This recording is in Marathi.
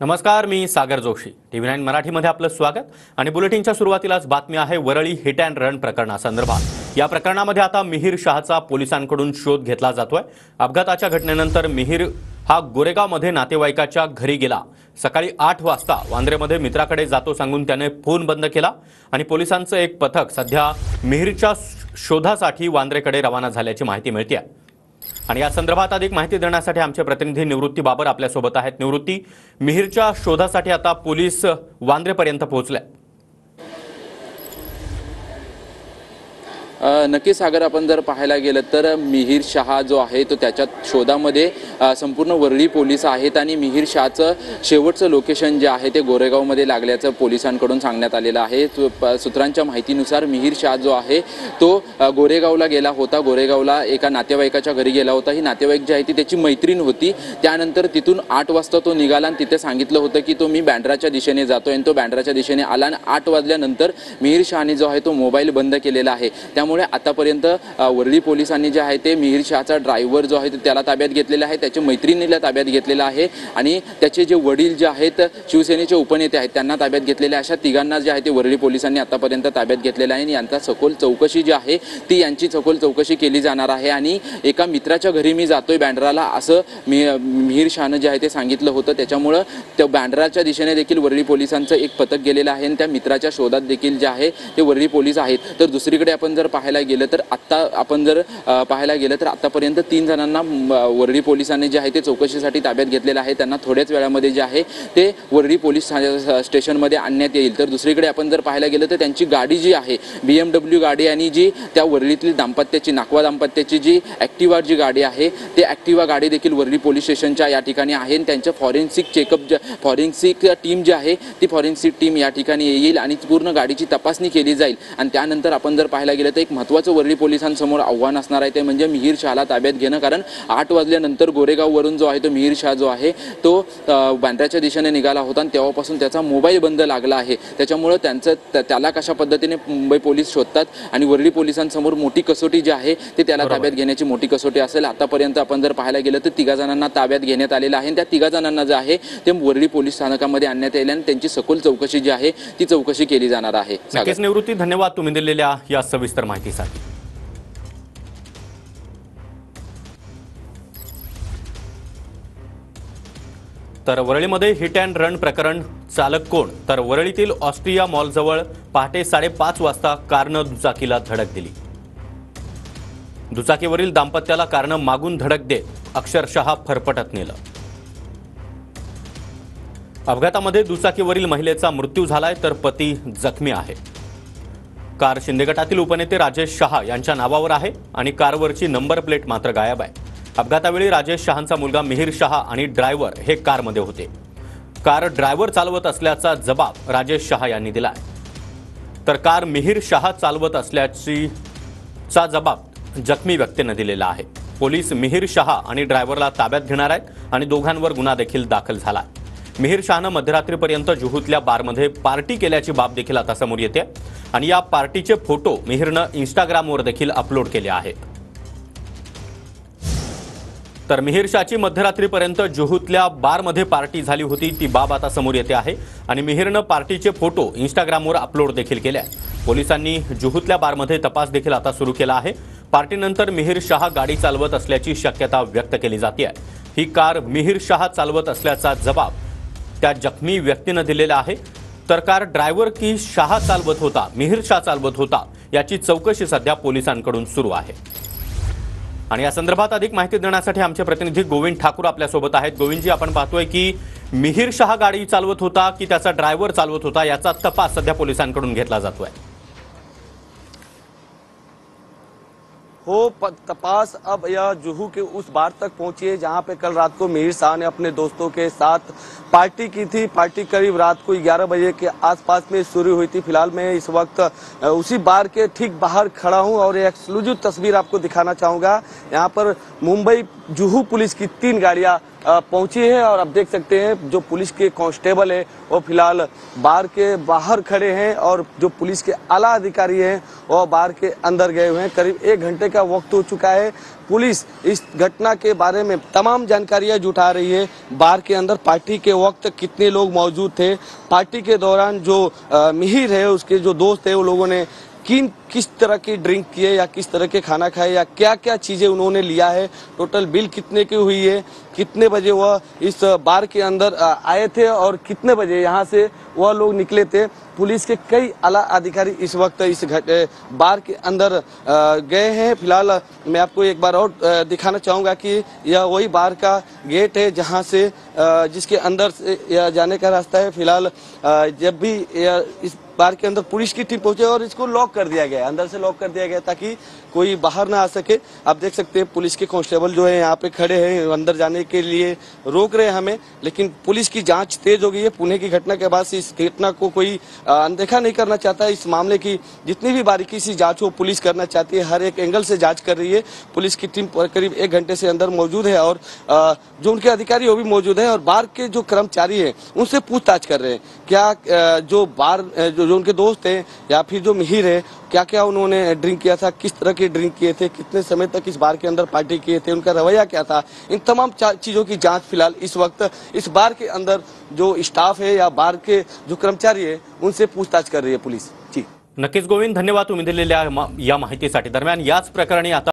नमस्कार, मी सागर जोशी. TV9 मराठीमध्ये आपलं स्वागत. आणि बुलेटिनच्या सुरुवातीलाच बातमी आहे वरळी हिट अँड रन प्रकरणासंदर्भात. या प्रकरणामध्ये आता मिहिर शहाचा पोलिसांकडून शोध घेतला जातोय. अपघाताच्या घटनेनंतर मिहिर हा गोरेगावमध्ये नातेवाईकाच्या घरी गेला. सकाळी 8 वाजता वांद्रेमध्ये मित्राकडे जातो सांगून त्याने फोन बंद केला आणि पोलिसांचं एक पथक सध्या मिहिरच्या शोधासाठी वांद्रेकडे रवाना झाल्याची माहिती मिळते. आणि या संदर्भात अधिक माहिती देण्यासाठी आमचे प्रतिनिधी निवृत्ती बाबर आपल्या सोबत आहेत. निवृत्ती, मिहिरच्या शोधासाठी आता पोलीस वांद्रेपर्यंत पोहोचले. नक्की सागर, आपण जर पाहायला गेलं तर मिहिर शहा जो आहे तो त्याच्या शोधामध्ये संपूर्ण वरळी पोलीस आहेत आणि मिहिर शहाचं शेवटचं लोकेशन जे आहे ते गोरेगावमध्ये लागल्याचं पोलिसांकडून सांगण्यात आलेलं आहे. सूत्रांच्या माहितीनुसार मिहिर शहा जो आहे तो गोरेगावला गेला होता. गोरेगावला एका नातेवाईकाच्या घरी गेला होता. ही नातेवाईक जी आहे ती त्याची मैत्रीण होती. त्यानंतर तिथून 8 वाजता तो निघाला आणि तिथे सांगितलं होतं की तो मी बँड्राच्या दिशेने जातोय आणि तो बँड्राच्या दिशेने आला आणि 8 वाजल्यानंतर मिहिर शहाने जो आहे तो मोबाईल बंद केलेला आहे. त्यामुळे आतापर्यंत वरळी पोलिसांनी जे आहे ते मिहिर शहाचा ड्रायव्हर जो आहे त्याला ताब्यात घेतलेला आहे, त्याच्या मैत्रिणीला ताब्यात घेतलेला आहे आणि त्याचे जे वडील जे आहेत शिवसेनेचे उपनेते आहेत त्यांना ताब्यात घेतलेले. अशा तिघांना जे आहे ते वरळी पोलिसांनी आतापर्यंत ताब्यात घेतलेलं आहे आणि यांचा सखोल चौकशी जी आहे ती यांची सखोल चौकशी केली जाणार आहे. आणि एका मित्राच्या घरी मी जातोय बँड्राला असं मिहिर शहानं जे आहे ते सांगितलं होतं. त्याच्यामुळं त्या बँड्राच्या दिशेने देखील वरळी पोलिसांचं एक पथक गेलेलं आहे आणि त्या मित्राच्या शोधात देखील जे आहे ते वरळी पोलीस आहेत. तर दुसरीकडे आपण जर पाहायला गेलं तर आतापर्यंत 3 जणांना वरळी पोलिसांनी जे आहे ते चौकशीसाठी ताब्यात घेतलेलं आहे. त्यांना थोड्याच वेळामध्ये जे आहे ते वरळी पोलीस स्टेशनमध्ये आणण्यात येईल. तर दुसरीकडे आपण जर पाहायला गेलं तर त्यांची गाडी जी आहे BMW गाडी आणि जी त्या वरळीतील नाकवा दाम्पत्याची जी ॲक्टिवा जी गाडी आहे ते ॲक्टिवा गाडी देखील वरळी पोलीस स्टेशनच्या या ठिकाणी आहे आणि त्यांचं फॉरेन्सिक टीम जी आहे ती फॉरेन्सिक टीम या ठिकाणी येईल आणि पूर्ण गाडीची तपासणी केली जाईल. आणि त्यानंतर आपण जर पाहायला गेलं तर एक महत्त्वाचं वरळी पोलिसांसमोर आव्हान असणार आहे ते म्हणजे मिहिर शहाला ताब्यात घेणं. कारण 8 वाजल्यानंतर गोरेगाववरून जो आहे तो मिहिर शहा जो आहे तो बँड्राच्या दिशेने निघाला होता आणि तेव्हापासून त्याचा मोबाईल बंद लागला आहे. त्याच्यामुळं त्याला कशा पद्धतीने मुंबई पोलीस शोधतात आणि वरळी पोलिसांसमोर मोठी कसोटी जी आहे ते त्याला ताब्यात घेण्याची मोठी कसोटी असेल. आतापर्यंत आपण जर पाहायला गेलं तर 3 जणांना ताब्यात घेण्यात आलेलं आहे आणि त्या 3 जणांना जे आहे ते वरळी पोलीस स्थानकामध्ये आणण्यात येईल आणि त्यांची सखोल चौकशी जी आहे ती चौकशी केली जाणार आहे. नक्कीच निवृत्ती, धन्यवाद तुम्ही दिलेल्या या सविस्तर माहितीसाठी. तर वरळीमध्ये हिट अँड रन प्रकरण चालक कोण? तर वरळीतील ऑस्ट्रिया मॉलजवळ पहाटे 5:30 वाजता कारनं दुचाकीला धडक दिली. दुचाकीवरील दाम्पत्याला कारनं मागून धडक देत अक्षरशः फरफटत नेलं. अपघातामध्ये दुचाकीवरील महिलेचा मृत्यू झालाय तर पती जखमी आहे. कार शिंदे गटातील उपनेते राजेश शहा यांच्या नावावर आहे आणि कारवरची नंबर प्लेट मात्र गायब आहे. अपघातावेळी राजेश शहांचा मुलगा मिहिर शहा आणि ड्रायव्हर हे कारमध्ये होते. कार ड्रायव्हर चालवत असल्याचा जबाब राजेश शहा यांनी दिला आहे. तर कार मिहिर शहा चालवत असल्याचा जबाब जखमी व्यक्तीने दिलेला आहे. पोलीस मिहिर शहा आणि ड्रायव्हरला ताब्यात घेणार आहेत आणि दोघांवर गुन्हा देखील दाखल झाला आहे. मिहिर शहानं मध्यरात्रीपर्यंत जुहूतल्या बारमध्ये पार्टी केल्याची बाब देखील आता समोर येते आणि या पार्टीचे फोटो मिहिरनं इंस्टाग्रामवर देखील अपलोड केले आहेत. तर मिहिर शहाची मध्यरात्रीपर्यंत जुहूतल्या बारमध्ये पार्टी झाली होती ती बाब आता समोर येते आहे आणि मिहिरनं पार्टीचे फोटो इंस्टाग्रामवर अपलोड देखील केले आहेत. पोलिसांनी जुहूतल्या बारमध्ये तपास देखील आता सुरू केला आहे. पार्टीनंतर मिहिर शहा गाडी चालवत असल्याची शक्यता व्यक्त केली जाते आहे. ही कार मिहिर शहा चालवत असल्याचा जबाब त्या जखमी व्यक्तीनं दिलेला आहे. तर कार ड्रायव्हर की शहा चालवत होता, मिहिर शहा चालवत होता याची चौकशी सध्या पोलिसांकडून सुरू आहे. आणि या संदर्भात अधिक माहिती देण्यासाठी आमचे प्रतिनिधी गोविंद ठाकूर आपल्यासोबत आहेत. गोविंदजी, आपण पाहतोय की मिहिर शहा गाडी चालवत होता की त्याचा ड्रायव्हर चालवत होता याचा तपास सध्या पोलिसांकडून घेतला जातोय. हो, तपास अब यह जुहू के उस बार तक पहुंची है जहां पे कल रात को मिहिर शाह ने अपने दोस्तों के साथ पार्टी की थी। पार्टी करीब रात को 11 बजे के आसपास में शुरू हुई थी। फिलहाल मैं इस वक्त उसी बार के ठीक बाहर खड़ा हूं और एक एक्सक्लूसिव तस्वीर आपको दिखाना चाहूंगा। यहां पर मुंबई जुहू पुलिस की 3 गाड़ियां पहुंची है और आप देख सकते हैं जो पुलिस के कांस्टेबल है वो फिलहाल बार के बाहर खड़े हैं और जो पुलिस के आला अधिकारी हैं वो बार के अंदर गए हुए हैं। करीब 1 घंटे का वक्त हो चुका है। पुलिस इस घटना के बारे में तमाम जानकारियां जुटा रही है। बार के अंदर पार्टी के वक्त कितने लोग मौजूद थे, पार्टी के दौरान जो मिहिर है उसके जो दोस्त है वो लोगों ने किस तरह की ड्रिंक किए या किस तरह के खाना खाए या क्या क्या चीजें उन्होंने लिया है, टोटल बिल कितने की हुई है, कितने बजे वह इस बार के अंदर आए थे और कितने बजे यहाँ से वह लोग निकले थे। पुलिस के कई आला अधिकारी इस वक्त इस बार के अंदर गए हैं। फिलहाल मैं आपको एक बार और दिखाना चाहूंगा कि यह वही बार का गेट है जहां से जिसके अंदर से जाने का रास्ता है। फिलहाल जब भी इस बार के अंदर पुलिस की टीम पहुंचे और इसको लॉक कर दिया गया, अंदर से लॉक कर दिया गया ताकि कोई बाहर ना आ सके। आप देख सकते हैं पुलिस के कांस्टेबल जो है यहाँ पे खड़े हैं, अंदर जाने के लिए रोक रहे हैं हमें, लेकिन पुलिस की जांच तेज हो गई है। पुणे की घटना के बाद से इस घटना को कोई अनदेखा नहीं करना चाहता। इस मामले की जितनी भी बारीकी से जांच हो पुलिस करना चाहती है, हर एक एंगल से जांच कर रही है। पुलिस की टीम करीब 1 घंटे से अंदर मौजूद है और जो उनके अधिकारी वो भी मौजूद है और बार के जो कर्मचारी है उनसे पूछताछ कर रहे हैं क्या जो बार जो उनके दोस्त हैं या फिर जो मिहिर है क्या क्या उन्होंने ड्रिंक किया था, किस तरह के ड्रिंक किए थे, कितने समय तक इस बार के अंदर पार्टी किए थे, उनका रवैया क्या था। इन तमाम चीजों की जांच फिलहाल इस वक्त इस बार के अंदर जो स्टाफ है या बार के जो कर्मचारी है उनसे पूछताछ कर रही है पुलिस। जी नक्कीच गोविंद, धन्यवाद तुम्ही दिलेल्या या माहितीसाठी। दरम्यान याच प्रकरणी आता